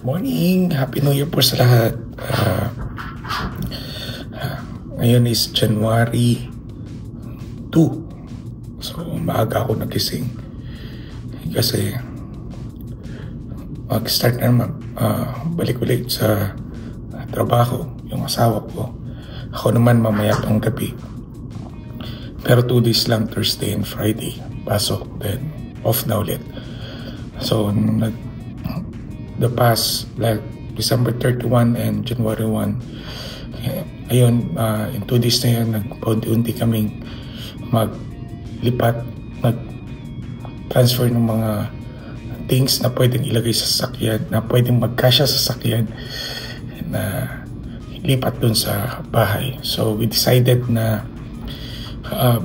Morning! Happy New Year po sa lahat. Ngayon is January 2. So, maaga ako nagising. Kasi, mag-start na naman. Balik ulit sa trabaho, yung asawa ko. Ako naman mamaya pang gabi. Pero 2 days lang, Thursday and Friday. Pasok, then off na ulit. So, the past, like December 31 and January 1, ayun, in 2 days na yun, nagpaunti-unti kaming maglipat, mag-transfer ng mga things na pwedeng ilagay sa sasakyan, na pwedeng magkasya sa sasakyan, na lipat dun sa bahay. So we decided na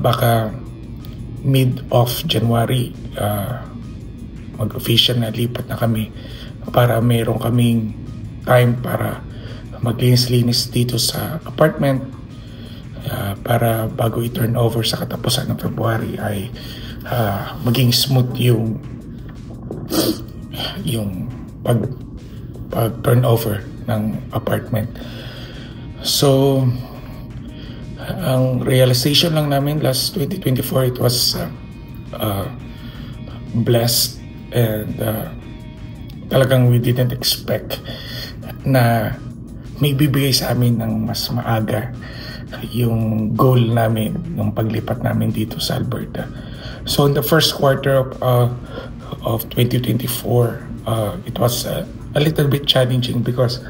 baka mid of January, mag-official na lipat na kami para mayroon kaming time para maglinis-linis dito sa apartment, para bago i-turn over sa katapusan ng February ay maging smooth yung pag-turn over ng apartment. So ang realization lang namin last 2024, it was blessed, and talagang we didn't expect na may bibigay sa amin ng mas maaga yung goal namin ng paglipat namin dito sa Alberta. So in the first quarter of 2024, it was a little bit challenging because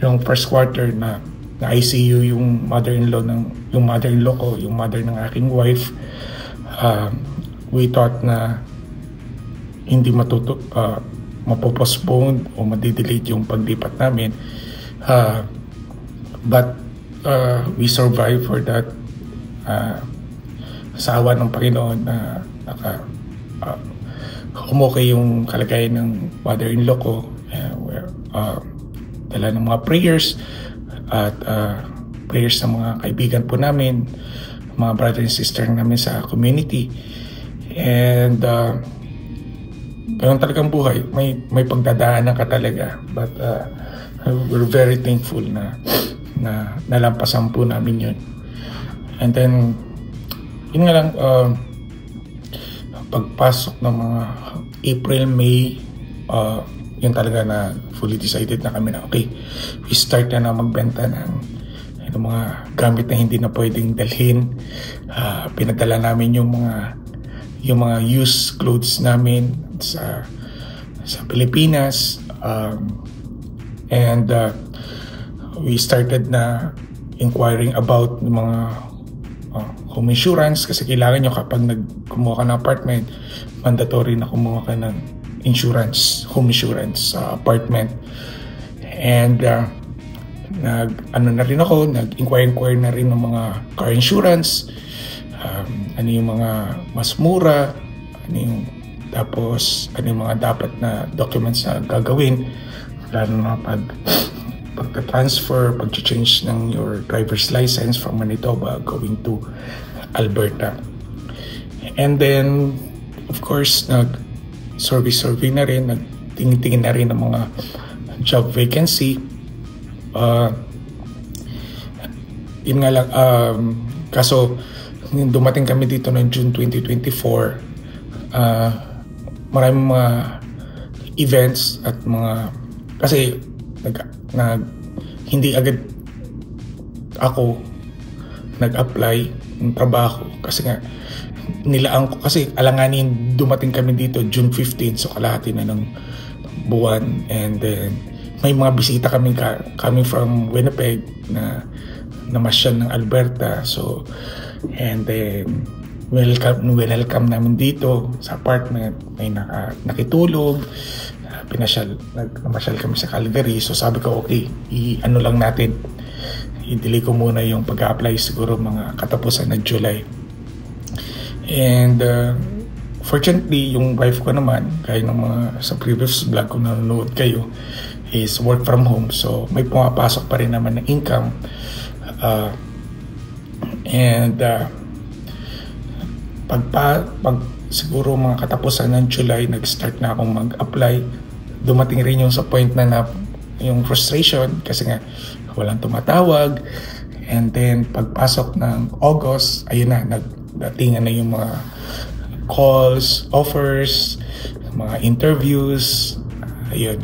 yung first quarter na ICU yung mother-in-law ko, yung mother ng aking wife. We thought na hindi mapopostpone o madidelete yung paglipat namin, but we survived for that. Sa awa ng Panginoon na umokay yung kalagayan ng mother-in-law ko, dala ng mga prayers at prayers ng mga kaibigan po namin, mga brother and sister namin sa community. And ganun talagang buhay, may pagdadaanan ka talaga, but we're very thankful na nalampasan po namin yun. And then yun nga lang, pagpasok ng mga April, May, yun talaga na fully decided na kami na okay, we start na magbenta ng mga gamit na hindi na pwedeng dalhin. Pinadala namin yung mga used clothes namin sa Pilipinas, and we started na inquiring about mga home insurance, kasi kailangan nyo kapag kumuha ka ng apartment, mandatory na kumuha ka ng home insurance sa apartment. And nag-inquire na rin ng mga car insurance, ano yung mga mas mura, tapos ano yung mga dapat na documents na gagawin, lalo na pagka-transfer, pag-change ng your driver's license from Manitoba going to Alberta. And then of course nag-survey na rin, nagtingin na rin ng mga job vacancy. Yun nga lang, kaso dumating kami dito noong June 2024, maraming mga events at kasi hindi agad ako nag-apply ng trabaho, kasi nga nilaan ko, kasi alanganin dumating kami dito June 15, so kalahati na ng buwan. And then may mga bisita coming from Winnipeg na namasyal ng Alberta. So and then welcome namin dito sa apartment. May nakitulog, namasyal kami sa Calgary. So sabi ko, okay, i-ano lang natin, i-delay ko muna yung pag-apply, siguro mga katapusan ng July. And fortunately, yung wife ko naman, kaya ng mga sa previous vlog ko nanonood kayo, is work from home. So may pumapasok pa rin naman ng income. Pag siguro mga katapusan ng July, nag-start na akong mag-apply dumating rin yung sa point na yung frustration kasi nga walang tumatawag. And then pagpasok ng August, ayun na, nagdatingan na yung mga calls, offers, mga interviews. Ayun,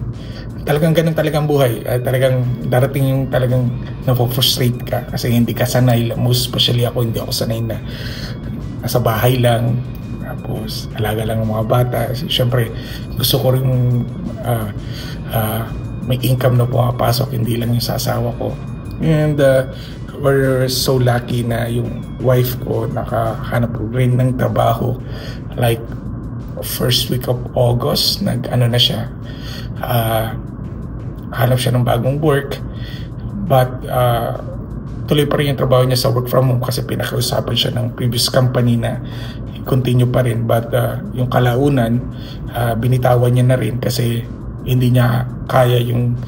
talagang ganun talagang buhay. Talagang darating yung talagang na-frustrate ka kasi hindi ka sanay. Most especially ako, hindi ako sanay na nasa bahay lang, tapos alaga lang ng mga bata. Siyempre gusto ko rin may income na pumapasok, hindi lang yung sa asawa ko. And we're so lucky na yung wife ko nakahanap rin ng trabaho. Like first week of August, nag-ano na siya, hanap siya ng bagong work. But tuloy pa rin yung trabaho niya sa work from home kasi pinakausapan siya ng previous company na continue pa rin. But yung kalaunan, binitawan niya na rin kasi hindi niya kaya yung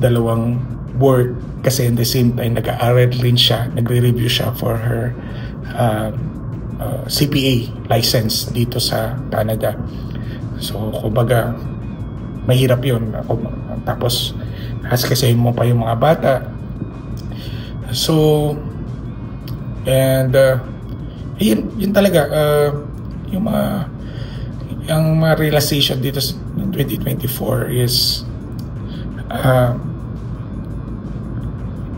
dalawang work, kasi in the same time nag-aaral rin siya, nagre-review siya for her CPA license dito sa Canada. So kumbaga mahirap yun. Tapos kasi mo pa yung mga bata. So and yun talaga yung mga realization dito sa 2024 is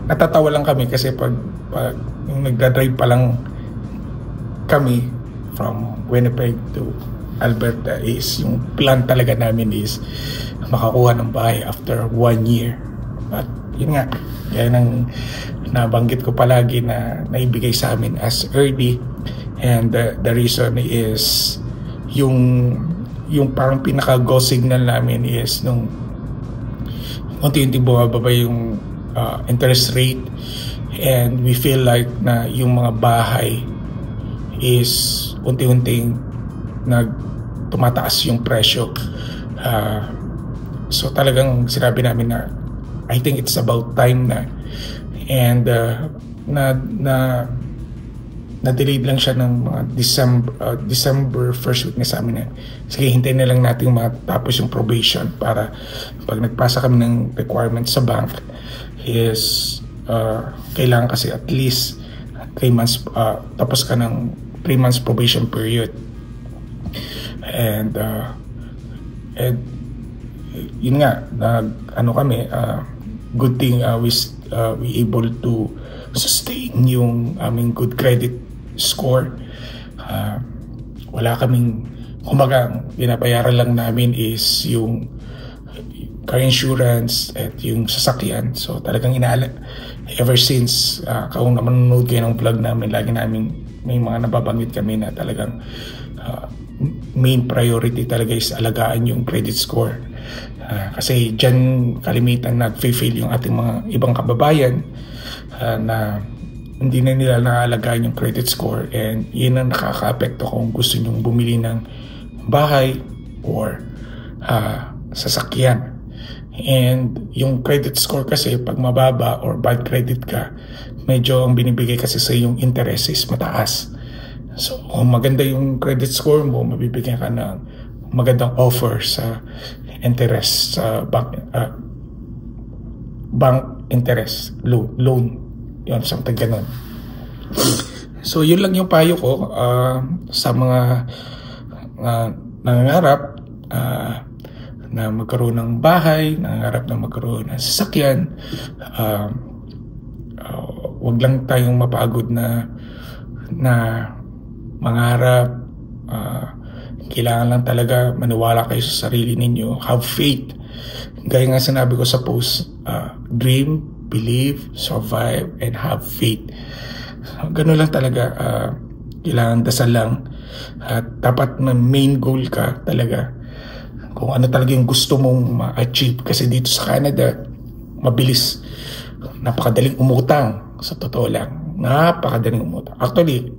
natatawa lang kami kasi pag yung nagdadrive pa lang kami from Winnipeg to Alberta is yung plan talaga namin is makakuha ng bahay after 1 year. But yun nga, yan ang nabanggit ko palagi na naibigay sa amin as early, and the reason is yung parang pinaka-go signal namin is nung unti-unti bumababa yung interest rate, and we feel like na yung mga bahay is unti-unting tumataas yung presyo. So talagang sinabi namin na I think it's about time na, and na-delayed lang siya ng mga December first week na sa amin na sige, hintayin na lang natin matapos yung probation para pag nagpasa kami ng requirements sa bank is kailangan kasi at least 3 months, tapos ka ng 3 months probation period. And yun nga, kami, good thing we able to sustain yung aming good credit score. Wala kaming, kumbaga, binabayaran lang namin is yung car insurance at yung sasakyan. So talagang ever since kung nanonood kayo ng vlog namin, lagi namin may mga nababanggit kami na talagang main priority talaga is alagaan yung credit score. Kasi dyan kalimitan nag-fail yung ating mga ibang kababayan na hindi na nila naalagaan yung credit score, and yun ang nakaka-apekto kung gusto nyong bumili ng bahay or sasakyan. And yung credit score kasi pag mababa or bad credit ka, medyo ang binibigay kasi sa yung interest is mataas. So kung maganda yung credit score mo, mabibigyan ka ng magandang offer sa interest sa bank interest loan, yun, something ganun. So yun lang yung payo ko sa mga nangangarap na magkaroon ng bahay, nangangarap na magkaroon ng sasakyan. Wag lang tayong mapagod na mangarap. Kailangan lang talaga maniwala kayo sa sarili ninyo. Have faith. Gaya nga sinabi ko sa post, dream, believe, survive, and have faith. Ganun lang talaga. Kailangan dasal lang. At dapat na main goal ka talaga. Kung ano talaga yung gusto mong ma-achieve. Kasi dito sa Canada, mabilis. Napakadaling umutang. Sa totoo lang. Napakadaling umutang. Actually,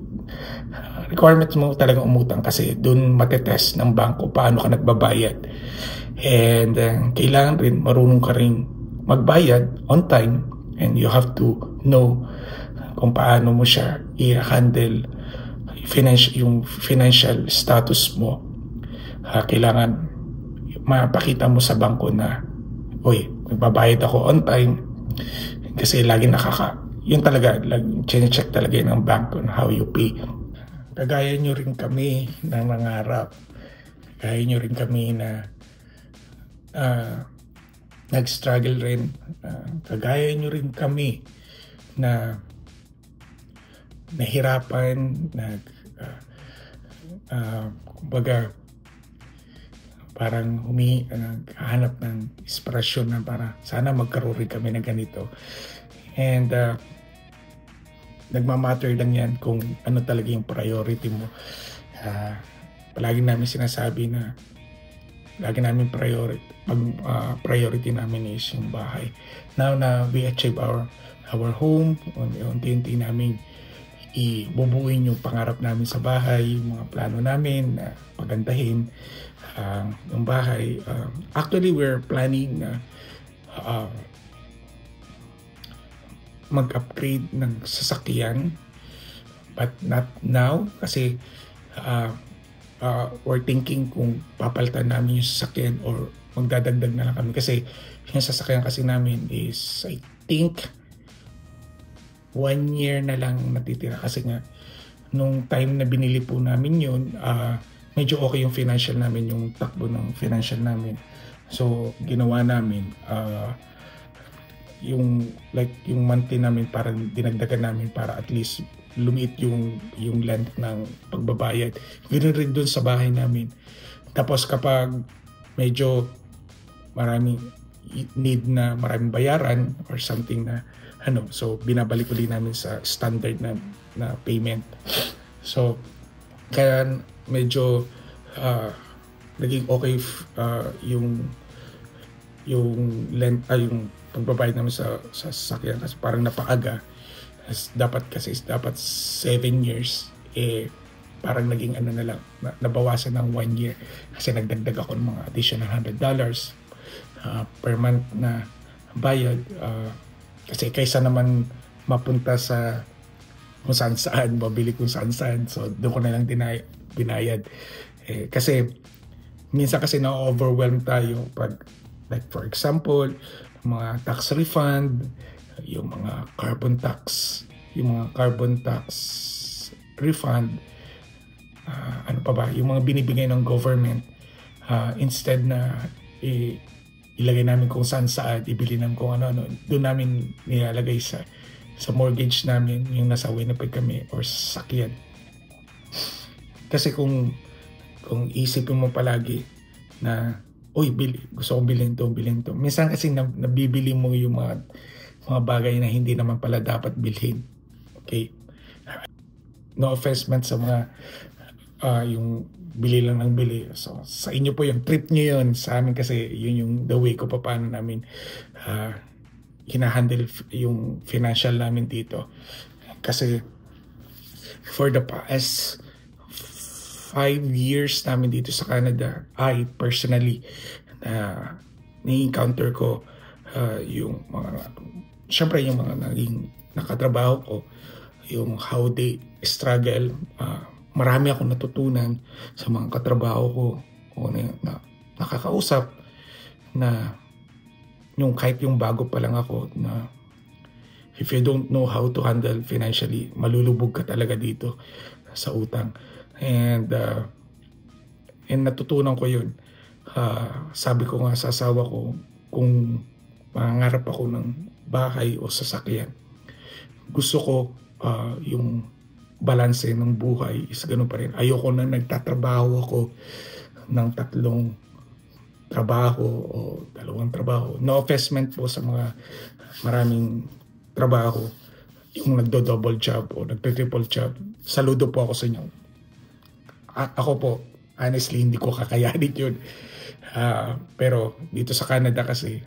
requirements mo talagang umutang kasi doon matetest ng bangko paano ka nagbabayad. And kailangan rin marunong ka rin magbayad on time, and you have to know kung paano mo siya i-handle yung financial status mo. Kailangan mapakita mo sa bangko na, uy, nagbabayad ako on time. Kasi lagi yun talaga, check talaga yun ng bank on how you pay. Kagaya nyo rin kami na nangarap. Kagaya nyo rin kami na nag-struggle rin. Kagaya nyo rin kami na nahirapan, kumbaga, parang naghahanap ng inspirasyon na para sana magkaroon rin kami ng ganito. And nagmamatter lang yan kung ano talaga yung priority mo. Palagi namin sinasabi na lagi namin priority namin is yung bahay. Now na we achieve our home, unti-unti namin ibubuin yung pangarap namin sa bahay, yung mga plano namin na pagandahin yung bahay. Actually, we're planning na mag-upgrade ng sasakyan, but not now kasi we're thinking kung papalitan namin yung sasakyan or magdadagdag na lang kami kasi yung sasakyan kasi namin is I think 1 year na lang natitira kasi nga nung time na binili po namin yun, medyo okay yung financial namin, yung takbo ng financial namin. So ginawa namin yung monthly namin parang dinagdagan namin para at least lumiit yung length ng pagbabayad. Ganoon rin dun sa bahay namin. Tapos kapag medyo maraming bayaran or something na so binabalik ulit namin sa standard na payment. So kaya medyo naging okay yung length yung pagbabayad namin sa sasakyan kasi parang napaaga. Dapat 7 years, parang naging na lang, nabawasan ng 1 year kasi nagdagdag ako ng mga additional $100 per month na bayad. Kasi kaysa naman mapunta sa kung saan, mabili kung saan. So doon ko na lang binayad. Kasi minsan kasi na-overwhelm tayo pag, like for example, mga tax refund, yung mga carbon tax refund, ano pa ba, yung mga binibigay ng government, instead na ilagay namin kung saan, ibili namin kung ano, doon namin nilalagay sa mortgage namin, yung nasa Winnipeg kami or sasakyan. Kasi kung isipin mo palagi na, uy, gusto kong bilhin to. Minsan kasi nabibili mo yung mga bagay na hindi naman pala dapat bilhin. Okay? No offense man sa mga yung bili lang ng bili. So, sa inyo po yung trip nyo yun. Sa amin kasi yun yung the way ko paano namin hinahandle yung financial namin dito. Kasi for the past 5 years namin dito sa Canada, I personally ni-encounter ko yung mga, syempre yung mga naging nakatrabaho ko, yung how they struggle. Marami akong natutunan sa mga katrabaho ko o na nakakausap na yung kahit yung bago pa lang ako na if you don't know how to handle financially, malulubog ka talaga dito sa utang. And natutunan ko yun. Sabi ko nga sa asawa ko, kung mangarap ako ng bahay o sasakyan, gusto ko yung balanse ng buhay is ganun pa rin. Ayoko na nagtatrabaho ako ng 3 trabaho o 2 trabaho. No offense po sa mga maraming trabaho, yung nagdo-double job o nagto-triple job. Saludo po ako sa inyo. Ako po, honestly, hindi ko kakayanin yun. Pero dito sa Canada kasi,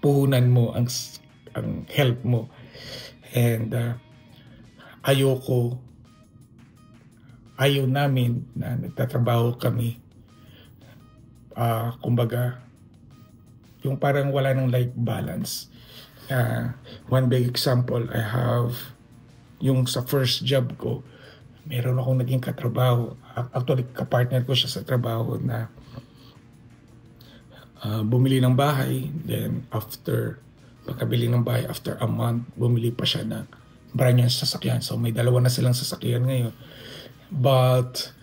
puhunan mo ang help mo. And ayaw namin na nagtatrabaho kami. Kumbaga, yung parang wala ng life balance. One big example, I have yung sa first job ko, meron akong naging katrabaho. Actually, kapartner ko siya sa trabaho na bumili ng bahay. Then after pagkabili ng bahay, after a month, bumili pa siya ng brand new sasakyan. So may dalawa na silang sasakyan ngayon. But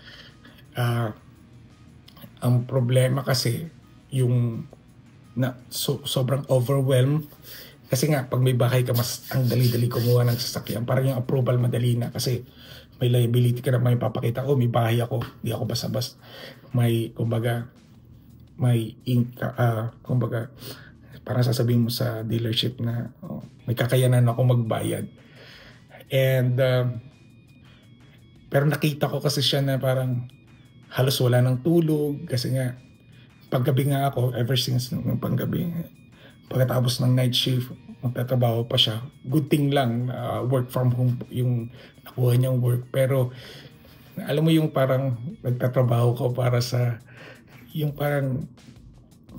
ang problema kasi yung sobrang overwhelmed. Kasi nga, pag may bahay ka, mas ang dali-dali kumuha ng sasakyan. Parang yung approval madali na kasi may liability ka na may papakita. May bahay ako. Di ako basta-basta. May, kumbaga, kumbaga, parang sasabihin mo sa dealership na may kakayanan ako magbayad. And, pero nakita ko kasi siya na parang halos wala ng tulog. Kasi nga, paggabi nga ako, ever since nung panggabi, pagkatapos ng night shift, magtatrabaho pa siya. Good thing lang, work from home yung nakuha niyang work. Pero, alam mo yung parang nagtatrabaho ko para sa, yung parang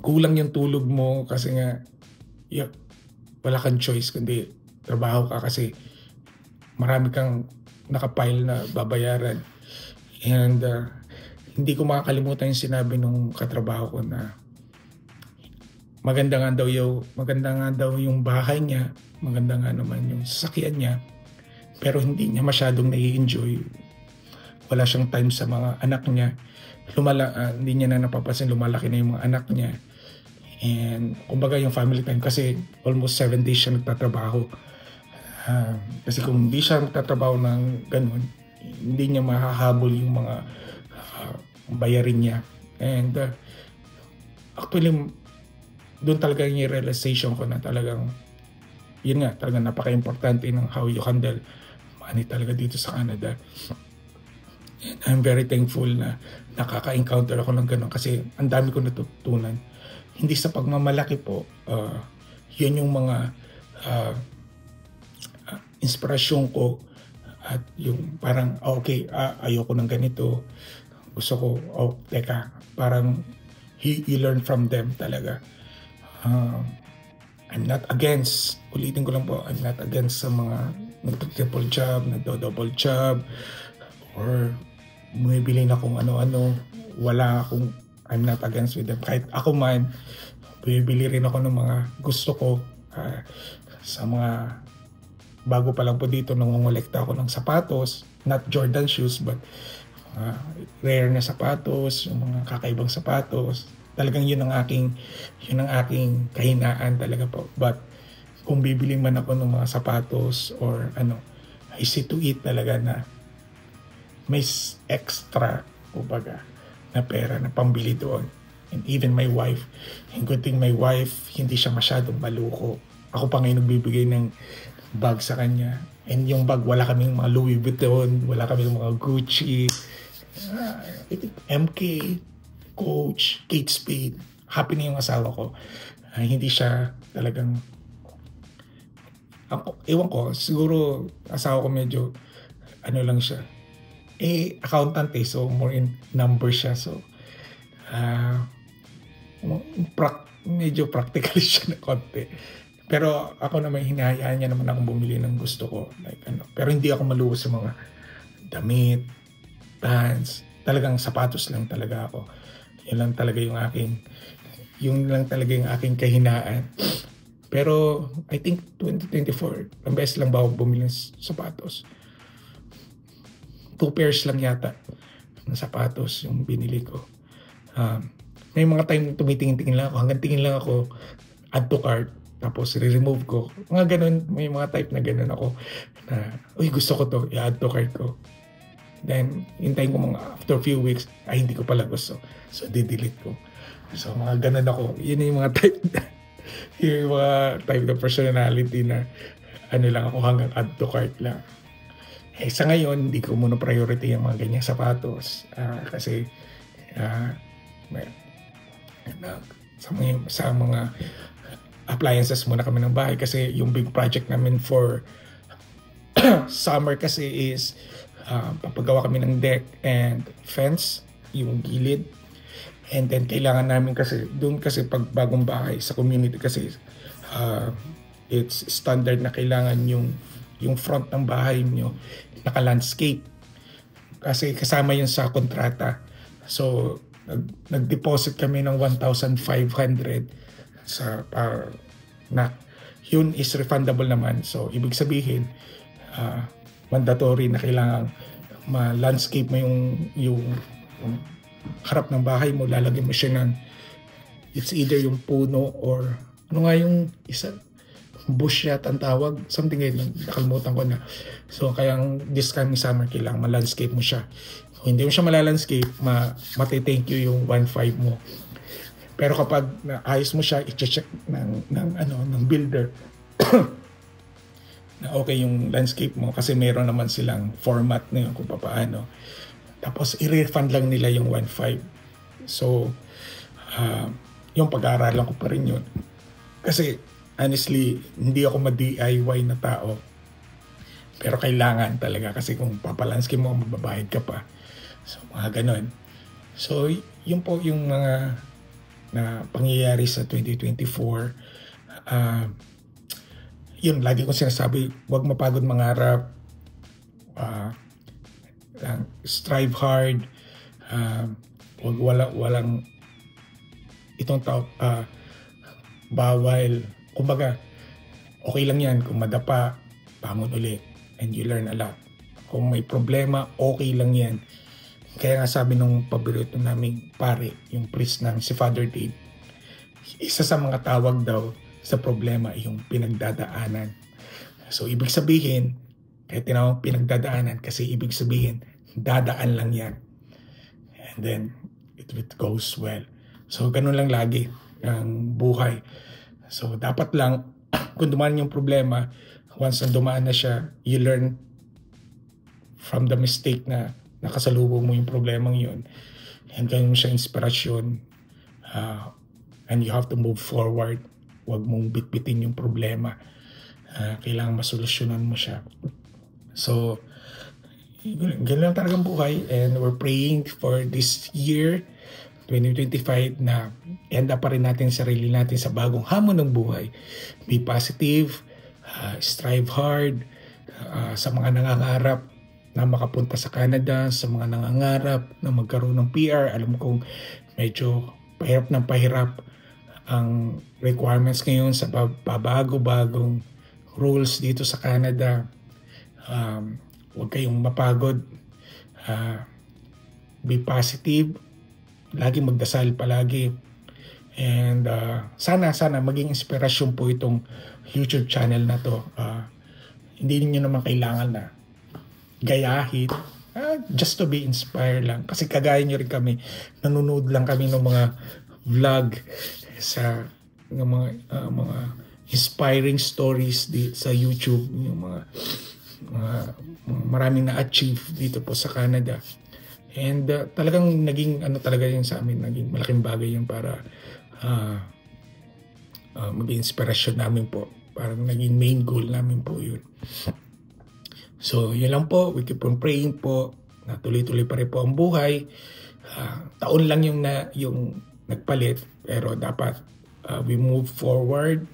kulang yung tulog mo kasi nga, wala kang choice kundi trabaho ka kasi marami kang nakapile na babayaran. And, hindi ko makakalimutan yung sinabi nung katrabaho ko na maganda nga daw yung bahay niya, maganda nga naman yung sasakyan niya, pero hindi niya masyadong nai-enjoy. Wala siyang time sa mga anak niya. Hindi niya na napapansin, lumalaki na yung mga anak niya. And kumbaga yung family time, kasi almost 7 days siya nagtatrabaho. Kasi kung hindi siya nagtatrabaho ng ganun, hindi niya mahahabol yung mga bayarin niya. And actually, doon talaga yung realization ko na talagang, yun nga, talagang napaka-importante ng how you handle money talaga dito sa Canada. And I'm very thankful na nakaka-encounter ako ng ganun kasi ang dami ko natutunan. Hindi sa pagmamalaki po, yun yung mga inspirasyon ko at yung parang, okay, ayoko ng ganito. Gusto ko, teka, parang you learn from them talaga. I'm not against, ulitin ko lang po, I'm not against sa mga nag-triple job, nag-double job, or bumibili na kung ano-ano. I'm not against with them. Kahit ako man, bumibili rin ako ng mga gusto ko. Sa mga, bago pa lang po dito, nangongolekta ako ng sapatos, not Jordan shoes, but rare na sapatos, yung mga kakaibang sapatos. Talagang yun ang aking kahinaan talaga po. But kung bibili man ako ng mga sapatos or I see to it talaga na may extra, kumbaga, na pera na pambili doon. And even my wife, and good thing my wife, hindi siya masyadong maluko. Ako pa ngayon nagbibigay ng bag sa kanya. And yung bag, wala kaming mga Louis Vuitton, wala kaming mga Gucci, MK, Coach, Kate Spade. Happy na yung asawa ko. Hindi siya talagang, ewan ko, siguro asawa ko medyo, lang siya. Accountant so more in numbers siya. So, medyo practical siya na konti. Pero ako naman, hinahayaan niya naman akong bumili ng gusto ko. Pero hindi ako maluwas sa mga damit, pants. Talagang sapatos lang talaga ako. Yun lang talaga yung aking kahinaan. Pero I think 2024, ang best lang ba ako bumili ng sapatos? 2 pairs lang yata ng sapatos yung binili ko. May mga time tumitingin-tingin lang ako, hanggang tingin lang ako, add to cart, tapos re-remove ko. Mga ganun, may mga type na ganun ako na, gusto ko to, i-add to cart ko. Then, hintayin ko mga after a few weeks, hindi ko pala gusto. So, di-delete ko. So, mga ganun ako. Yun yung mga type na personality na lang ako, hanggang add to cart lang. Sa ngayon, hindi ko muna priority yung mga ganyang sapatos. Kasi, sa mga appliances muna kami ng bahay. Kasi yung big project namin for summer kasi is papagawa kami ng deck and fence, yung gilid. And then kailangan namin kasi, doon kasi pag bagong bahay sa community kasi, it's standard na kailangan yung front ng bahay nyo naka-landscape. Kasi kasama yun sa kontrata. So, nag-deposit kami ng 1,500 sa na yun is refundable naman. So ibig sabihin mandatory na kailangan ma-landscape mo yung harap ng bahay mo, lalagyan mo siya ng it's either yung puno or ano nga yung isa, bush yata ang tawag, something ganyan, nakalimutan ko na. So kaya this coming summer kailangan ma-landscape mo siya. Kung hindi mo siya ma-landscape, mati-thank you yung 1.5 mo. Pero kapag naayos mo siya, i-check ng builder na okay yung landscape mo, kasi meron naman silang format na yun kung paano. Tapos i-refund lang nila yung 1.5. So yung pag-aaralan ko pa rin yun. Kasi honestly, hindi ako ma-DIY na tao. Pero kailangan talaga, kasi kung papalandscape mo, mababayad ka pa. So mga ganon. So yun po yung mga na pangyayari sa 2024. Yun, lagi kong sinasabi, huwag mapagod mangarap. Strive hard. Walang itong tao, bawal. Kumbaga, okay lang yan. Kung madapa, bangon ulit. And you learn a lot. Kung may problema, okay lang yan. Kaya nga sabi nung paborito naming pare, yung priest ng si Father Dave, isa sa mga tawag daw sa problema yung pinagdadaanan. So ibig sabihin, kahit tinawag pinagdadaanan, kasi ibig sabihin, dadaan lang yan. And then, it goes well. So ganun lang lagi ang buhay. So dapat lang, kung dumaan yung problema, once na dumaan na siya, you learn from the mistake na nakasalubong mo yung problemang yun. And gawin mo siya inspirasyon. And you have to move forward. Huwag mong bitbitin yung problema. Kailangan masolusyonan mo siya. So, ganun lang talagang buhay. And we're praying for this year, 2025, na ihanda pa rin natin sarili natin sa bagong hamon ng buhay. Be positive, strive hard, sa mga nangangarap na makapunta sa Canada, sa mga nangangarap na magkaroon ng PR. Alam kong medyo pahirap ng pahirap ang requirements ngayon sa bago-bagong rules dito sa Canada. Huwag kayong mapagod. Be positive. Lagi magdasal palagi. And sana maging inspirasyon po itong YouTube channel na to. Hindi niyo naman kailangan na gayahin, just to be inspired lang. Kasi kagaya nyo rin kami, nanonood lang kami ng mga vlog sa ng mga inspiring stories sa YouTube, yung mga maraming na-achieve dito po sa Canada. And talagang naging talaga yun sa amin, naging malaking bagay yun para maging inspirasyon namin po. Parang naging main goal namin po yun. So, yun lang po. We keep on praying po na tuloy-tuloy pa rin po ang buhay. Taon lang yung nagpalit, pero dapat we move forward.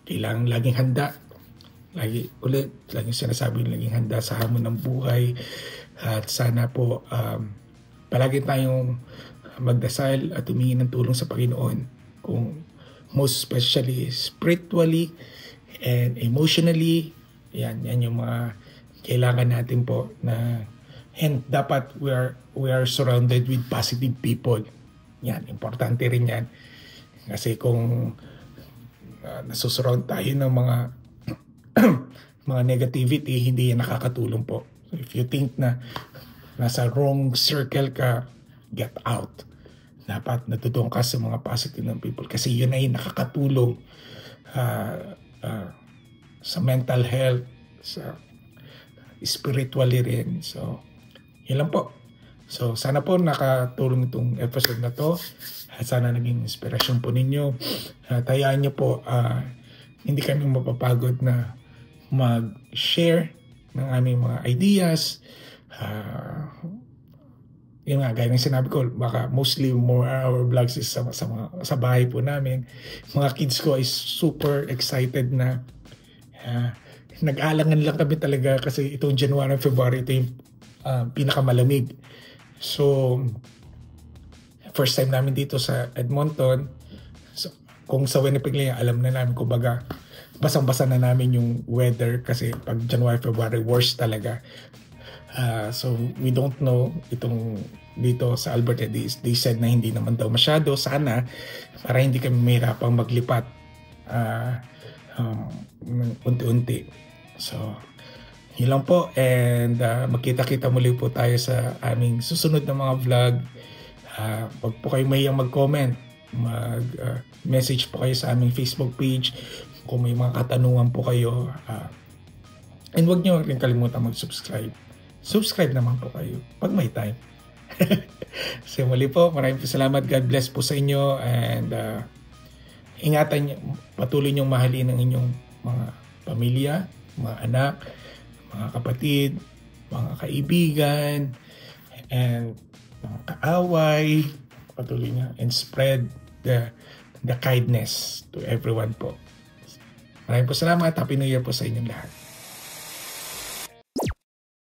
Kailangan laging handa. Laging sinasabi laging handa sa hamon ng buhay. At sana po palagi tayong magdasal at humingi ng tulong sa Panginoon. Kung most especially spiritually and emotionally, yan yung mga kailangan natin po na, and dapat we are surrounded with positive people. Yan, importante rin yan. Kasi kung nasusurround tayo ng mga mga negativity, hindi yan nakakatulong po. So if you think na nasa wrong circle ka, get out. Dapat natutulong ka sa mga positive ng people kasi yun ay nakakatulong sa mental health, sa spiritually rin. So, yun lang po. So, sana po nakatulong itong episode na to. At sana naging inspirasyon po ninyo. Tayaan nyo po, hindi kami mapapagod na mag-share ng aming mga ideas. Yun nga, gaya ng sinabi ko, baka mostly more our vlogs is sa bahay po namin. Mga kids ko is super excited na nag-aalangan lang kami talaga kasi itong January and February ito yung pinakamalamig. So, First time namin dito sa Edmonton. So, kung sa Winnipeg lang, alam na namin, kumbaga, basang-basa na namin yung weather kasi pag January, February, worst talaga. So, we don't know itong dito sa Alberta. They said na hindi naman daw masyado. Sana, para hindi kami mahirapang maglipat unti-unti. So, yun lang po. And magkita-kita muli po tayo sa aming susunod na mga vlog. Huwag po kayo mahiyang mag-comment. Mag-message po kayo sa aming Facebook page kung may mga katanungan po kayo. And huwag niyo rin kalimutan mag-subscribe. Subscribe naman po kayo pag may time. So muli po, maraming salamat. God bless po sa inyo. And ingatan niyo, patuloy niyong mahalin ang inyong mga pamilya, mga anak, mga kapatid, mga kaibigan, and mga kaaway. Patuloy niyo and spread the kindness to everyone po. Maraming po salamat. Happy New Year po sa inyong lahat.